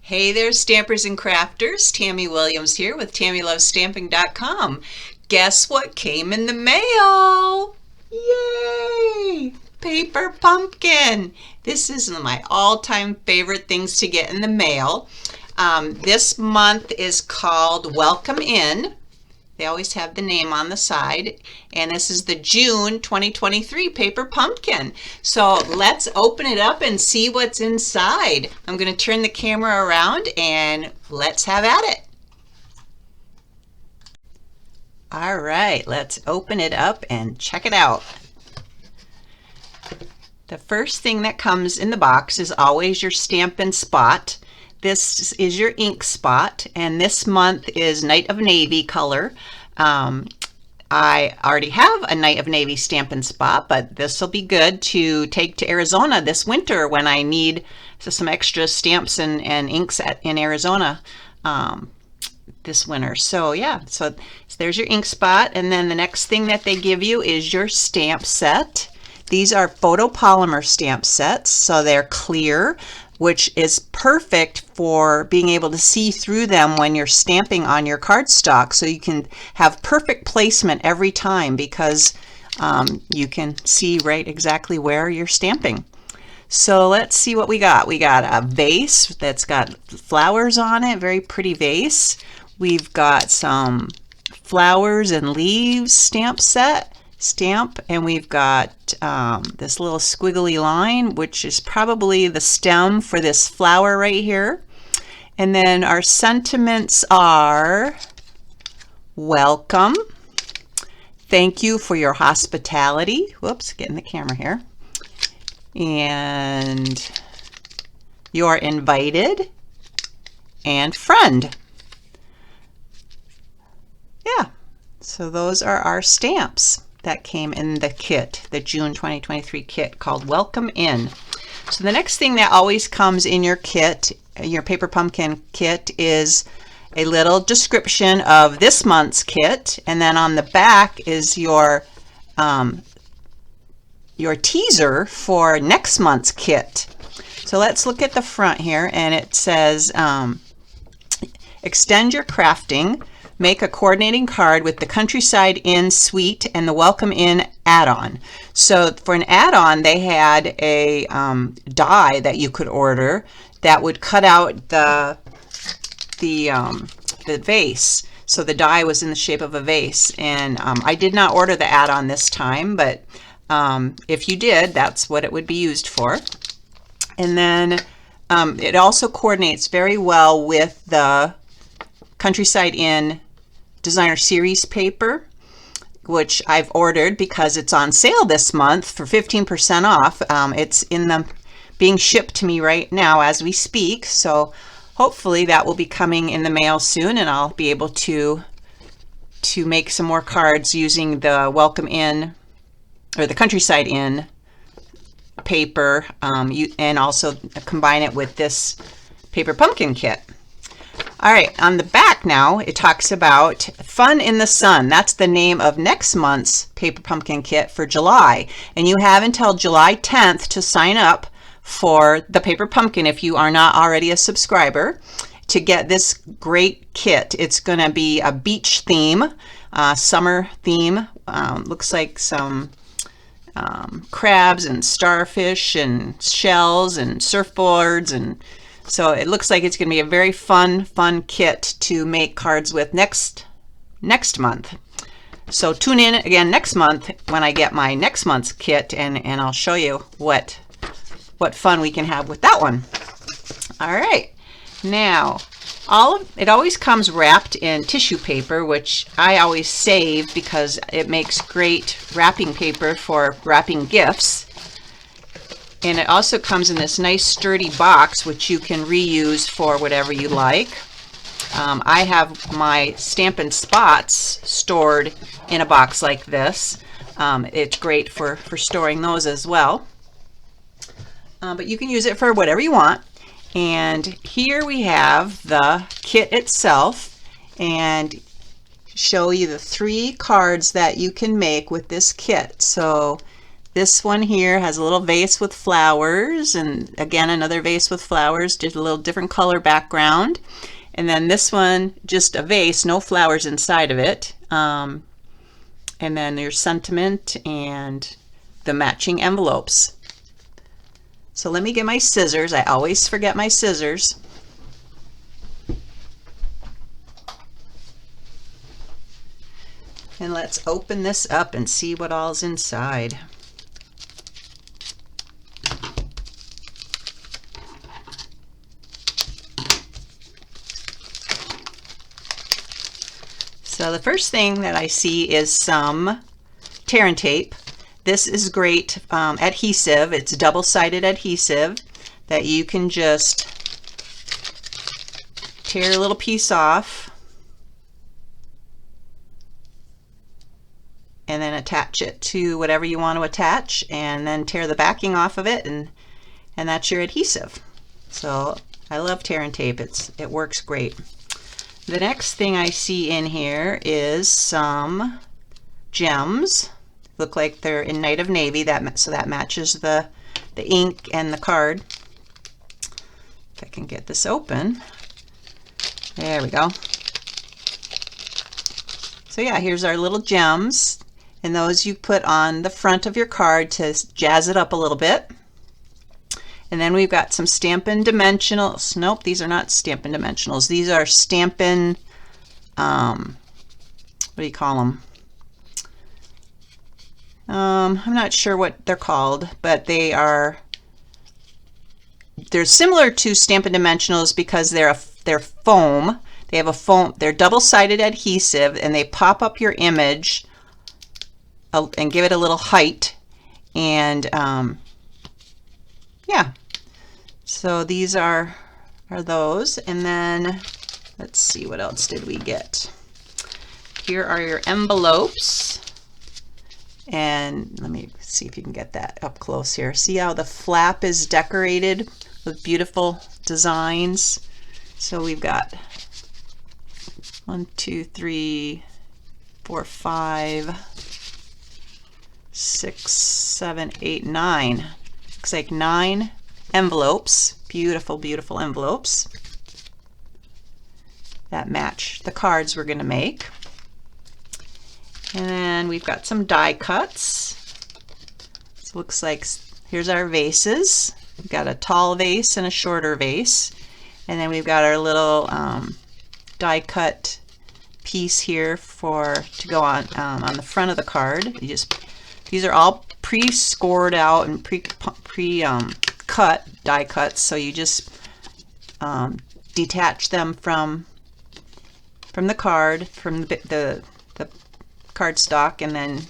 Hey there, stampers and crafters. Tammy Williams here with TammyLovesStamping.com. Guess what came in the mail? Yay! Paper pumpkin. This is one of my all-time favorite things to get in the mail. This month is called Welcome In. They always have the name on the side. And this is the June 2023 paper pumpkin. So let's open it up and see what's inside. I'm going to turn the camera around and let's have at it. All right, let's open it up and check it out. The first thing that comes in the box is always your Stampin' Spot. This is your ink spot, and this month is Night of Navy color. I already have a Night of Navy Stampin' Spot, but this will be good to take to Arizona this winter when I need some extra stamps and inks in Arizona this winter. So yeah, so there's your ink spot, and then the next thing that they give you is your stamp set. These are photopolymer stamp sets, so they're clear, which is perfect for being able to see through them when you're stamping on your cardstock, so you can have perfect placement every time because you can see right exactly where you're stamping. So let's see what we got. We got a vase that's got flowers on it, very pretty vase. We've got some flowers and leaves stamp, and we've got this little squiggly line, which is probably the stem for this flower right here. And then our sentiments are welcome, thank you for your hospitality, whoops, getting the camera here, and you're invited, and friend. Yeah, so those are our stamps that came in the kit, the June 2023 kit called Welcome In. So the next thing that always comes in your kit, your paper pumpkin kit, is a little description of this month's kit, and then on the back is your teaser for next month's kit. So let's look at the front here, and it says extend your crafting. Make a coordinating card with the Countryside Inn Suite and the Welcome In add-on. So for an add-on, they had a die that you could order that would cut out the vase. So the die was in the shape of a vase. And I did not order the add-on this time, but if you did, that's what it would be used for. And then it also coordinates very well with the Countryside Inn Designer Series paper, which I've ordered because it's on sale this month for 15% off. It's being shipped to me right now as we speak, so hopefully that will be coming in the mail soon, and I'll be able to make some more cards using the Welcome In or the Countryside Inn paper, and also combine it with this paper pumpkin kit. All right, on the back now, it talks about Fun in the Sun. That's the name of next month's paper pumpkin kit for July. And you have until July 10th to sign up for the paper pumpkin if you are not already a subscriber to get this great kit. It's going to be a beach theme, summer theme. Looks like some crabs and starfish and shells and surfboards, and so it looks like it's going to be a very fun kit to make cards with next month. So tune in again next month when I get my next month's kit, and I'll show you what fun we can have with that one. All right, now it always comes wrapped in tissue paper, which I always save because it makes great wrapping paper for wrapping gifts. And it also comes in this nice sturdy box, which you can reuse for whatever you like. I have my Stampin' Spots stored in a box like this. It's great for storing those as well. But you can use it for whatever you want. And here we have the kit itself, and show you the 3 cards that you can make with this kit. So This one here has a little vase with flowers, and again another vase with flowers, just a little different color background. And then this one, just a vase, no flowers inside of it. And then your sentiment and the matching envelopes. So let me get my scissors. I always forget my scissors. And let's open this up and see what all's inside. So the first thing that I see is some tear and tape. This is great adhesive. It's double-sided adhesive that you can just tear a little piece off and then attach it to whatever you want to attach, and then tear the backing off of it, and that's your adhesive. So I love tear and tape. It works great. The next thing I see in here is some gems. Look like they're in Night of Navy, so that matches the ink and the card. If I can get this open. There we go. So yeah, here's our little gems, and those you put on the front of your card to jazz it up a little bit. And then we've got some Stampin' Dimensionals. Nope, these are not Stampin' Dimensionals. These are Stampin', what do you call them? I'm not sure what they're called, but they're similar to Stampin' Dimensionals because they're foam. They have a foam. They're double-sided adhesive, and they pop up your image and give it a little height. And yeah, so these are those. And then let's see, what else did we get? Here are your envelopes. And let me see if you can get that up close here. See how the flap is decorated with beautiful designs? So we've got 1, 2, 3, 4, 5, 6, 7, 8, 9. Looks like 9 envelopes. Beautiful, beautiful envelopes that match the cards we're going to make. And then we've got some die cuts. So it looks like here's our vases. We've got a tall vase and a shorter vase. And then we've got our little die cut piece here to go on the front of the card. These are all pre-scored out and cut die cuts. So you just detach them from the card, from the cardstock, and then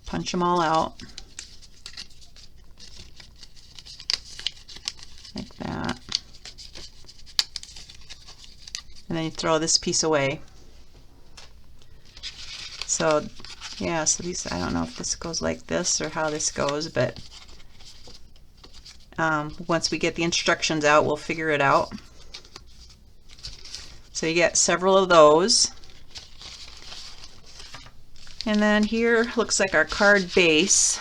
punch them all out like that, and then you throw this piece away. So yeah, so these, I don't know if this goes like this or how this goes, but once we get the instructions out, we'll figure it out. So you get several of those. And then here looks like our card base.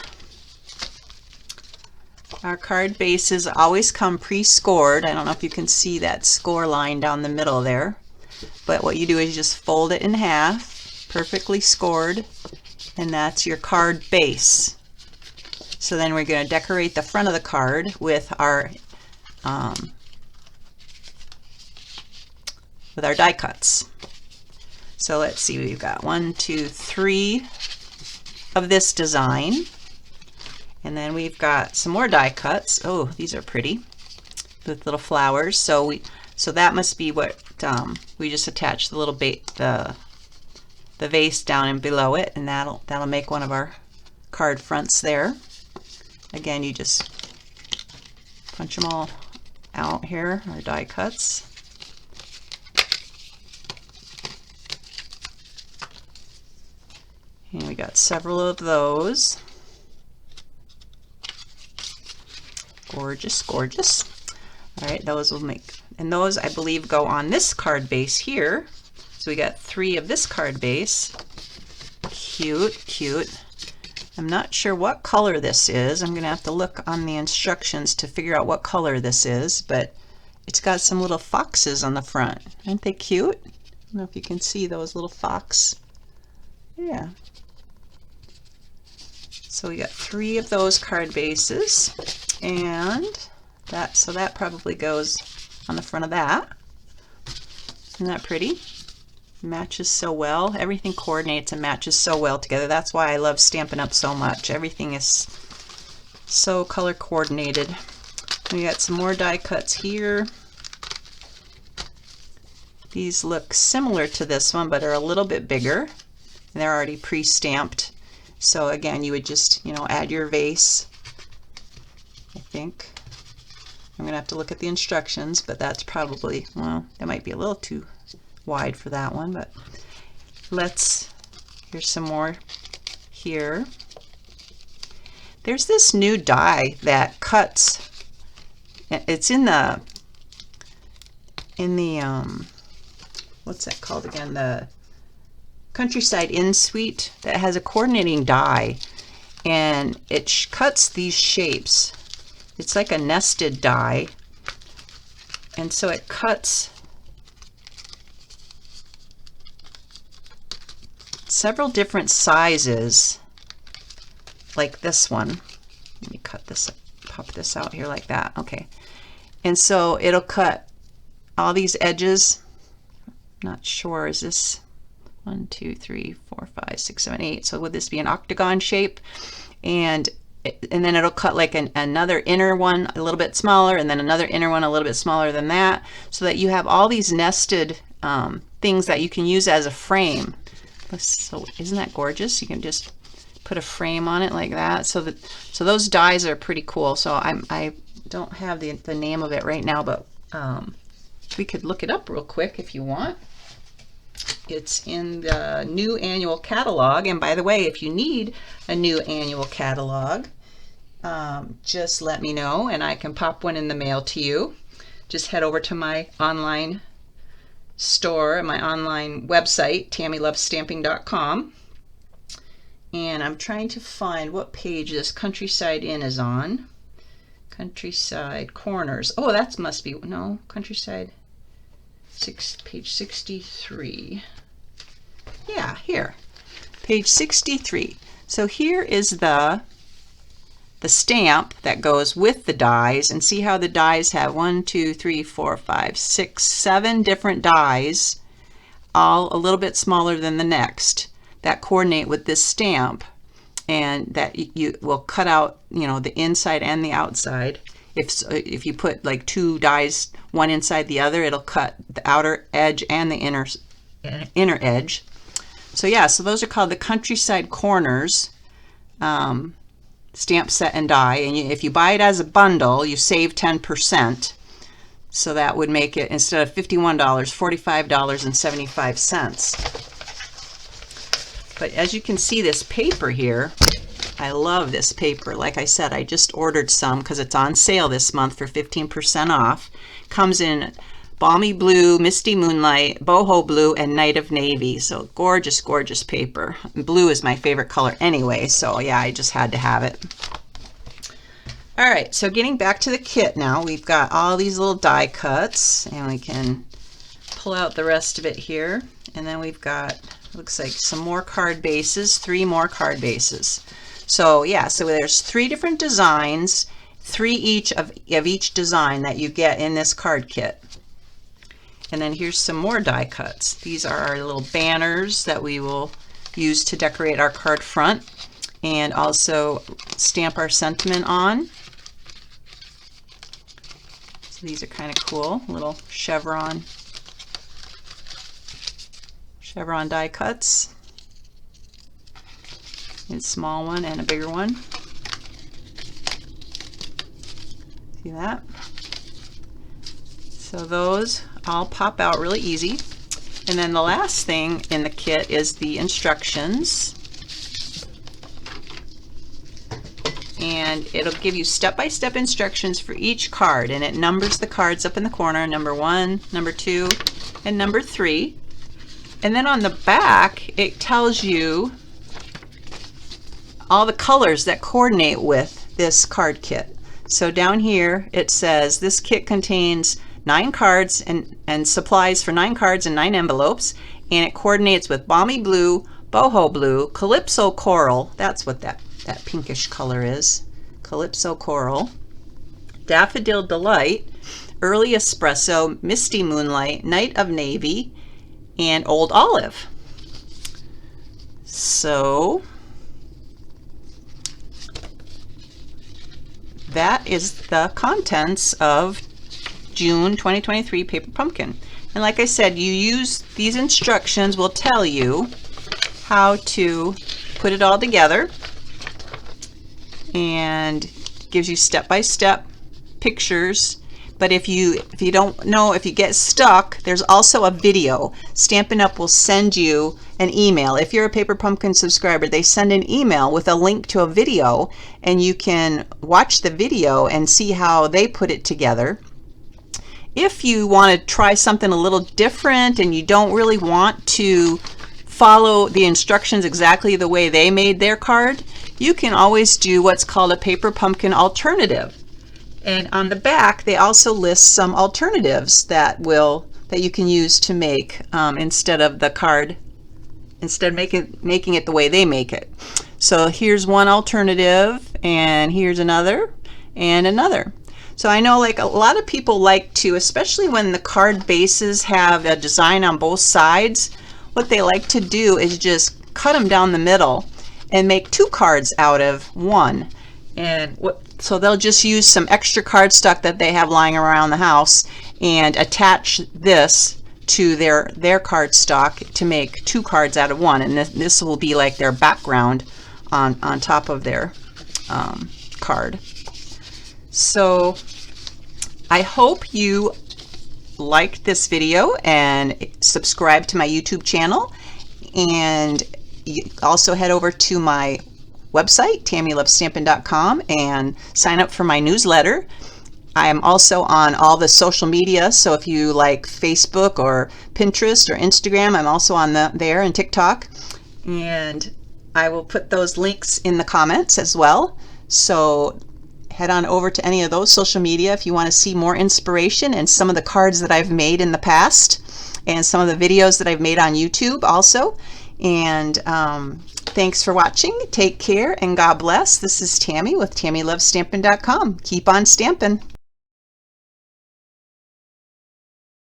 Our card bases always come pre-scored. I don't know if you can see that score line down the middle there. But what you do is you just fold it in half, perfectly scored, and that's your card base. So then we're going to decorate the front of the card with our die cuts. So let's see, we've got 1, 2, 3 of this design, and then we've got some more die cuts. Oh, these are pretty with little flowers. So that must be what we just attached the little the vase down and below it, and that'll make one of our card fronts there. Again, you just punch them all out here, our die cuts. And we got several of those. Gorgeous, gorgeous. All right, those will make, and those I believe go on this card base here. So we got 3 of this card base cute, cute. I'm not sure what color this is. I'm going to have to look on the instructions to figure out what color this is, but it's got some little foxes on the front. Aren't they cute? I don't know if you can see those little fox. Yeah. So we got 3 of those card bases, and so that probably goes on the front of that. Isn't that pretty? Matches so well. Everything coordinates and matches so well together. That's why I love Stampin' Up! So much. Everything is so color coordinated. We got some more die cuts here. These look similar to this one, but are a little bit bigger. And they're already pre-stamped. So again, you would just, add your vase. I think. I'm going to have to look at the instructions, but that's probably, well, that might be a little too wide for that one, but here's some more here. There's this new die that cuts, it's in the what's that called again, the Countryside In Suite, that has a coordinating die, and it cuts these shapes. It's like a nested die, and so it cuts several different sizes, like this one. Let me cut this, pop this out here like that. Okay, and so it'll cut all these edges. Not sure, is this 1, 2, 3, 4, 5, 6, 7, 8? So would this be an octagon shape? And then it'll cut like another inner one a little bit smaller, and then another inner one a little bit smaller than that, so that you have all these nested things that you can use as a frame. So isn't that gorgeous? You can just put a frame on it like that. So those dies are pretty cool. So I don't have the name of it right now, but we could look it up real quick if you want. It's in the new annual catalog. And by the way, if you need a new annual catalog, just let me know and I can pop one in the mail to you. Just head over to my online store, my online website, tammylovestamping.com. And I'm trying to find what page this Countryside Inn is on. Countryside Corners. Oh, that must be, no, Countryside, page 63. Yeah, here, page 63. So here is the stamp that goes with the dies, and see how the dies have 1, 2, 3, 4, 5, 6, 7 different dies, all a little bit smaller than the next, that coordinate with this stamp, and that you will cut out, the inside and the outside. If you put like 2 dies, one inside the other, it'll cut the outer edge and the inner edge. So yeah, so those are called the Countryside Corners stamp set and die, and if you buy it as a bundle, you save 10%. So that would make it, instead of $51, $45.75. But as you can see, this paper here, I love this paper. Like I said, I just ordered some because it's on sale this month for 15% off. Comes in Balmy Blue, Misty Moonlight, Boho Blue, and Night of Navy. So gorgeous, gorgeous paper. Blue is my favorite color anyway, so yeah, I just had to have it. All right, so getting back to the kit now, we've got all these little die cuts, and we can pull out the rest of it here. And then we've got, looks like some more card bases, 3 more card bases. So yeah, so there's 3 different designs, 3 each of each design that you get in this card kit. And then here's some more die cuts. These are our little banners that we will use to decorate our card front and also stamp our sentiment on. So these are kind of cool, little chevron die cuts. A small one and a bigger one. See that? So those all pop out really easy. And then the last thing in the kit is the instructions. And it'll give you step-by-step instructions for each card, and it numbers the cards up in the corner, number 1, number 2, and number 3. And then on the back, it tells you all the colors that coordinate with this card kit. So down here it says this kit contains 9 cards and supplies for 9 cards and 9 envelopes, and it coordinates with Balmy Blue, Boho Blue, Calypso Coral, that's what that pinkish color is, Calypso Coral, Daffodil Delight, Early Espresso, Misty Moonlight, Night of Navy, and Old Olive. So that is the contents of June 2023 Paper Pumpkin. And like I said, you use these instructions will tell you how to put it all together, and gives you step-by-step pictures. But if you don't know, if you get stuck, there's also a video. Stampin' Up! Will send you an email. If you're a Paper Pumpkin subscriber, they send an email with a link to a video, and you can watch the video and see how they put it together. If you want to try something a little different and you don't really want to follow the instructions exactly the way they made their card, you can always do what's called a Paper Pumpkin alternative. And on the back, they also list some alternatives that you can use to make instead of the card, instead of making it the way they make it. So here's one alternative, and here's another, and another. So I know like a lot of people like to, especially when the card bases have a design on both sides, what they like to do is just cut them down the middle and make 2 cards out of one. And so they'll just use some extra cardstock that they have lying around the house and attach this to their cardstock to make 2 cards out of one. And this will be like their background on top of their card. So I hope you liked this video and subscribe to my YouTube channel, and you also head over to my website, TammyLovesStampin.com, and sign up for my newsletter. I am also on all the social media, so if you like Facebook or Pinterest or Instagram, I'm also on there, and TikTok, and I will put those links in the comments as well. So head on over to any of those social media if you want to see more inspiration and some of the cards that I've made in the past, and some of the videos that I've made on YouTube also. And thanks for watching. Take care and God bless. This is Tammy with TammyLovesStampin.com. Keep on stampin'.